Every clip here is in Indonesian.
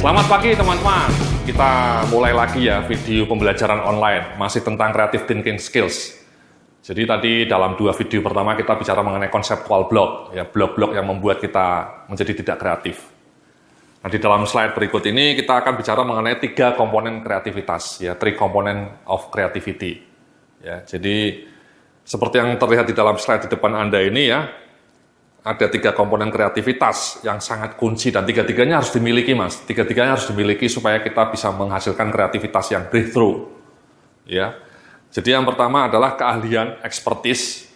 Selamat pagi teman-teman. Kita mulai lagi ya video pembelajaran online, masih tentang creative thinking skills. Jadi tadi dalam 2 video pertama kita bicara mengenai conceptual block, ya blok-blok yang membuat kita menjadi tidak kreatif. Nah, di dalam slide berikut ini kita akan bicara mengenai 3 komponen kreativitas, ya 3 component of creativity. Ya, jadi seperti yang terlihat di dalam slide di depan Anda ini ya, ada 3 komponen kreativitas yang sangat kunci dan 3-tiganya harus dimiliki, Mas. 3-tiganya harus dimiliki supaya kita bisa menghasilkan kreativitas yang breakthrough. Ya. Jadi yang pertama adalah keahlian, expertise.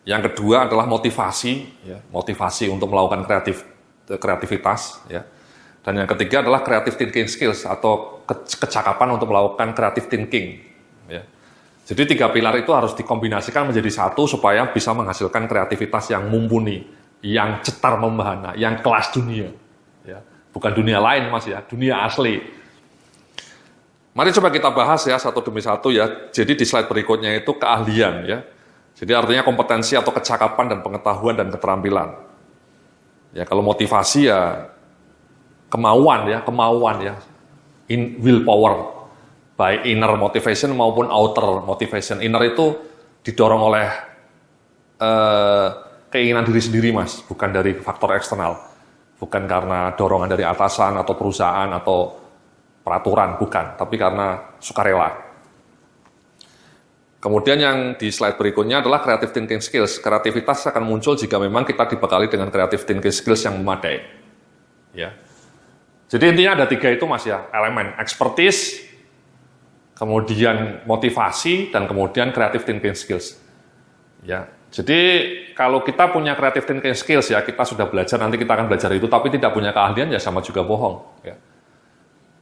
Yang kedua adalah motivasi, ya, motivasi untuk melakukan kreativitas, ya. Dan yang ketiga adalah creative thinking skills atau kecakapan untuk melakukan creative thinking, ya. Jadi 3 pilar itu harus dikombinasikan menjadi satu supaya bisa menghasilkan kreativitas yang mumpuni, yang cetar membahana, yang kelas dunia. Ya. Bukan dunia lain, Mas, ya, dunia asli. Mari coba kita bahas ya satu demi satu ya. Jadi di slide berikutnya itu keahlian ya. Jadi artinya kompetensi atau kecakapan dan pengetahuan dan keterampilan. Ya, kalau motivasi ya kemauan ya, willpower. Baik inner motivation maupun outer motivation. Inner itu didorong oleh keinginan diri sendiri, Mas, bukan dari faktor eksternal. Bukan karena dorongan dari atasan atau perusahaan atau peraturan, bukan, tapi karena sukarela. Kemudian yang di slide berikutnya adalah creative thinking skills. Kreativitas akan muncul jika memang kita dibekali dengan creative thinking skills yang memadai. Ya. Jadi intinya ada 3 itu, Mas, ya, elemen expertise, kemudian motivasi, dan kemudian creative thinking skills. Ya, jadi kalau kita punya creative thinking skills ya, kita sudah belajar, nanti kita akan belajar itu, tapi tidak punya keahlian ya sama juga bohong. Ya.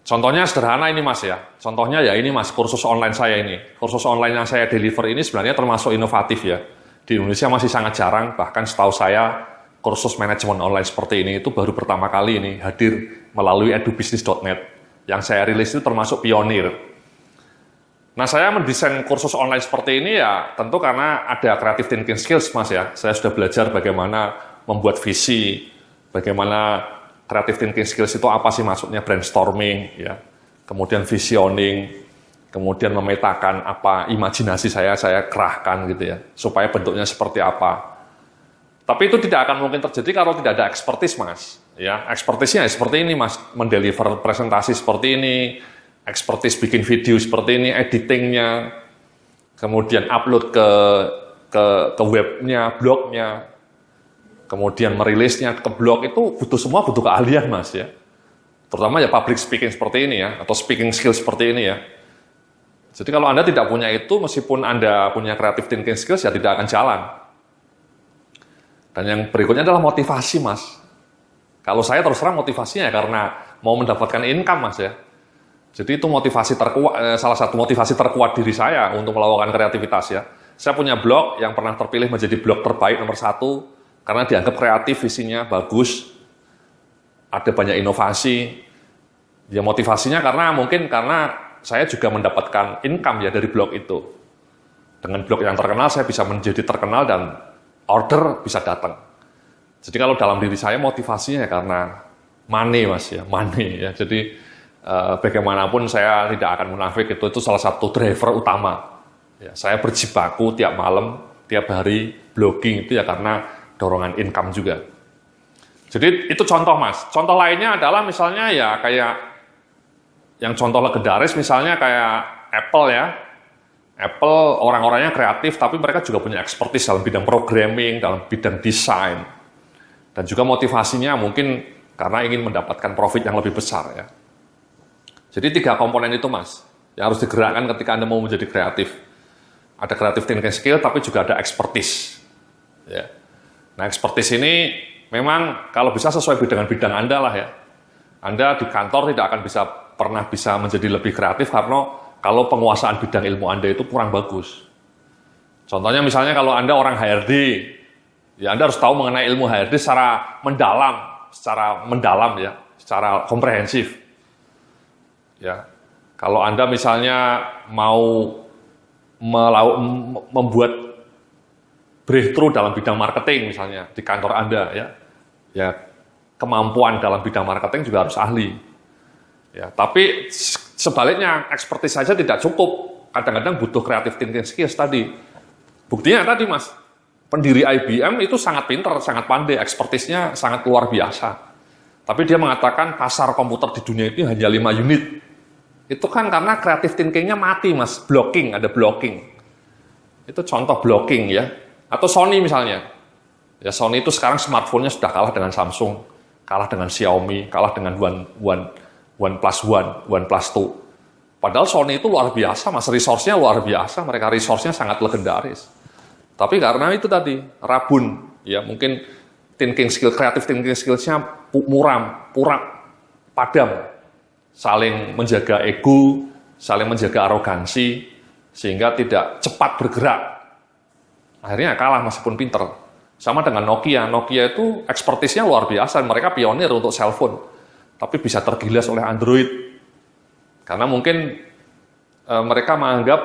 Contohnya sederhana ini, Mas, ya. Contohnya ya ini, Mas, kursus online saya ini. Kursus online yang saya deliver ini sebenarnya termasuk inovatif ya. Di Indonesia masih sangat jarang, bahkan setahu saya kursus manajemen online seperti ini itu baru pertama kali ini hadir melalui edubisnis.net. Yang saya rilis itu termasuk pionir. Nah, saya mendesain kursus online seperti ini ya tentu karena ada creative thinking skills, Mas, ya. Saya sudah belajar bagaimana membuat visi, bagaimana creative thinking skills itu apa sih maksudnya, brainstorming, ya. Kemudian visioning, kemudian memetakan apa imajinasi saya kerahkan gitu ya, supaya bentuknya seperti apa. Tapi itu tidak akan mungkin terjadi kalau tidak ada expertise, Mas. Ya, expertise-nya seperti ini, Mas, mendeliver presentasi seperti ini, expertise bikin video seperti ini, editingnya, kemudian upload ke webnya, blognya, kemudian merilisnya ke blog, itu butuh keahlian, Mas, ya. Terutama ya public speaking seperti ini ya, atau speaking skills seperti ini ya. Jadi kalau Anda tidak punya itu, meskipun Anda punya creative thinking skills, ya tidak akan jalan. Dan yang berikutnya adalah motivasi, Mas. Kalau saya terus terang motivasinya ya karena mau mendapatkan income, Mas, ya. Jadi itu motivasi terkuat, salah satu motivasi terkuat diri saya untuk melakukan kreativitas ya. Saya punya blog yang pernah terpilih menjadi blog terbaik nomor 1 karena dianggap kreatif, visinya bagus, ada banyak inovasi. Ya motivasinya karena saya juga mendapatkan income ya dari blog itu. Dengan blog yang terkenal saya bisa menjadi terkenal dan order bisa datang. Jadi kalau dalam diri saya motivasinya ya karena money, Mas, ya, money ya. Jadi bagaimanapun saya tidak akan munafik, itu salah satu driver utama. Ya, saya berjibaku tiap malam, tiap hari blogging itu ya karena dorongan income juga. Jadi itu contoh, Mas. Contoh lainnya adalah misalnya ya kayak yang contoh legendaris misalnya kayak Apple ya. Apple orang-orangnya kreatif tapi mereka juga punya expertise dalam bidang programming, dalam bidang desain. Dan juga motivasinya mungkin karena ingin mendapatkan profit yang lebih besar ya. Jadi 3 komponen itu, Mas, yang harus digerakkan ketika Anda mau menjadi kreatif. Ada creative thinking skill, tapi juga ada expertise. Ya. Nah, expertise ini memang kalau bisa sesuai dengan bidang Anda lah ya. Anda di kantor tidak akan pernah bisa menjadi lebih kreatif karena kalau penguasaan bidang ilmu Anda itu kurang bagus. Contohnya misalnya kalau Anda orang HRD, ya Anda harus tahu mengenai ilmu HRD secara mendalam ya, secara komprehensif. Ya, kalau Anda misalnya mau membuat breakthrough dalam bidang marketing misalnya di kantor Anda ya kemampuan dalam bidang marketing juga harus ahli. Ya, tapi sebaliknya, expertise saja tidak cukup. Kadang-kadang butuh creative thinking skills tadi. Buktinya tadi, Mas, pendiri IBM itu sangat pintar, sangat pandai, expertise-nya sangat luar biasa. Tapi dia mengatakan pasar komputer di dunia itu hanya 5 unit. Itu kan karena creative thinking-nya mati, Mas. Blocking, ada blocking. Itu contoh blocking ya. Atau Sony misalnya. Ya, Sony itu sekarang smartphone-nya sudah kalah dengan Samsung, kalah dengan Xiaomi, kalah dengan OnePlus 2. Padahal Sony itu luar biasa, Mas, resource-nya luar biasa, mereka resource-nya sangat legendaris. Tapi karena itu tadi, rabun, ya mungkin creative thinking skills-nya padam, saling menjaga ego, saling menjaga arogansi, sehingga tidak cepat bergerak. Akhirnya kalah meskipun pinter. Sama dengan Nokia itu expertise-nya luar biasa, mereka pionir untuk cellphone, tapi bisa tergilas oleh Android. Karena mungkin mereka menganggap,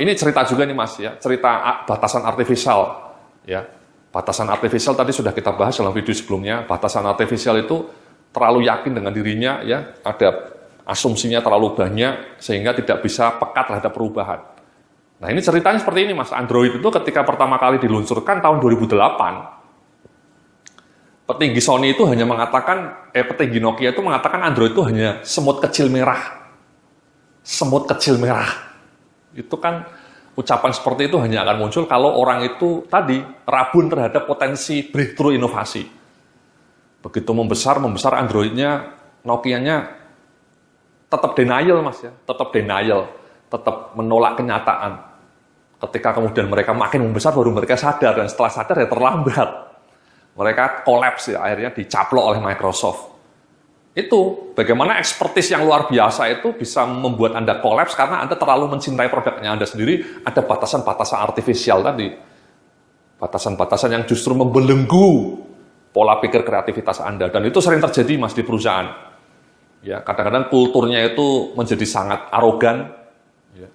ini cerita juga nih Mas, ya, cerita batasan artifisial. Ya. Batasan artifisial tadi sudah kita bahas dalam video sebelumnya, batasan artifisial itu terlalu yakin dengan dirinya, ya, ada asumsinya terlalu banyak, sehingga tidak bisa peka terhadap perubahan. Nah ini ceritanya seperti ini Mas, Android itu ketika pertama kali diluncurkan tahun 2008, petinggi Sony itu hanya mengatakan, petinggi Nokia itu mengatakan Android itu hanya semut kecil merah. Semut kecil merah. Itu kan ucapan seperti itu hanya akan muncul kalau orang itu tadi rabun terhadap potensi breakthrough inovasi. Begitu membesar Android-nya, Nokia-nya tetap denial Mas ya, tetap denial, tetap menolak kenyataan. Ketika kemudian mereka makin membesar baru mereka sadar, dan setelah sadar ya terlambat. Mereka kolaps ya, akhirnya dicaplok oleh Microsoft. Itu bagaimana expertise yang luar biasa itu bisa membuat Anda kolaps karena Anda terlalu mencintai produknya Anda sendiri. Ada batasan-batasan artifisial tadi, batasan-batasan yang justru membelenggu pola pikir kreativitas Anda, dan itu sering terjadi Mas di perusahaan. Ya, kadang-kadang kulturnya itu menjadi sangat arogan. Ya.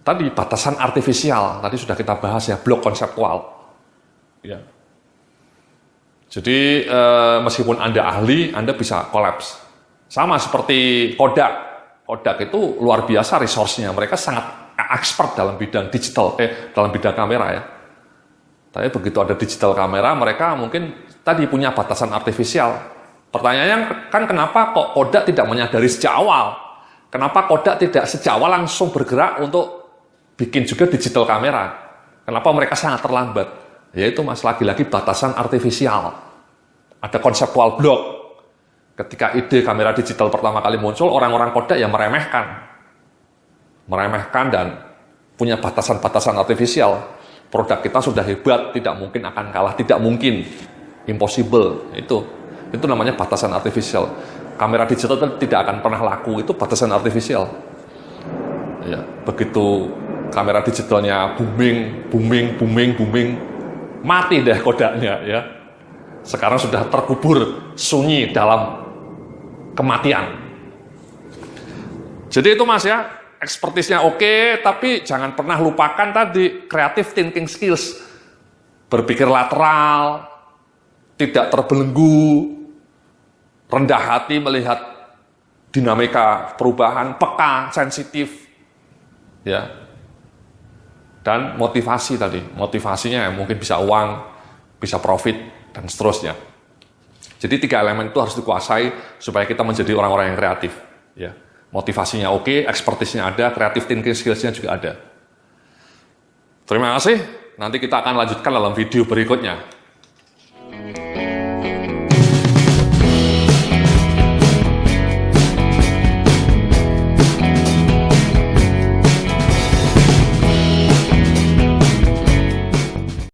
Tadi batasan artifisial, tadi sudah kita bahas ya, blok konseptual. Ya. Jadi meskipun Anda ahli, Anda bisa kolaps. Sama seperti Kodak. Kodak itu luar biasa resource-nya. Mereka sangat expert dalam bidang digital, dalam bidang kamera ya. Tapi begitu ada digital kamera, mereka mungkin tadi punya batasan artifisial. Pertanyaannya kan kenapa kok Kodak tidak menyadari sejak awal? Kenapa Kodak tidak sejak awal langsung bergerak untuk bikin juga digital kamera? Kenapa mereka sangat terlambat? Yaitu Mas, lagi-lagi batasan artifisial. Ada konseptual block. Ketika ide kamera digital pertama kali muncul, orang-orang Kodak yang meremehkan dan punya batasan-batasan artifisial. Produk kita sudah hebat, tidak mungkin akan kalah, tidak mungkin, impossible. Itu namanya batasan artifisial. Kamera digital tidak akan pernah laku, itu batasan artifisial. Ya, begitu kamera digitalnya booming, mati deh Kodaknya ya. Sekarang sudah terkubur sunyi dalam kematian. Jadi itu Mas ya, expertise-nya oke, tapi jangan pernah lupakan tadi creative thinking skills. Berpikir lateral, tidak terbelenggu, rendah hati melihat dinamika perubahan, peka, sensitif. Ya. Dan motivasi tadi, motivasinya mungkin bisa uang, bisa profit, dan seterusnya. Jadi 3 elemen itu harus dikuasai supaya kita menjadi orang-orang yang kreatif. Ya. Motivasinya oke, expertise-nya ada, creative thinking skills-nya juga ada. Terima kasih, nanti kita akan lanjutkan dalam video berikutnya.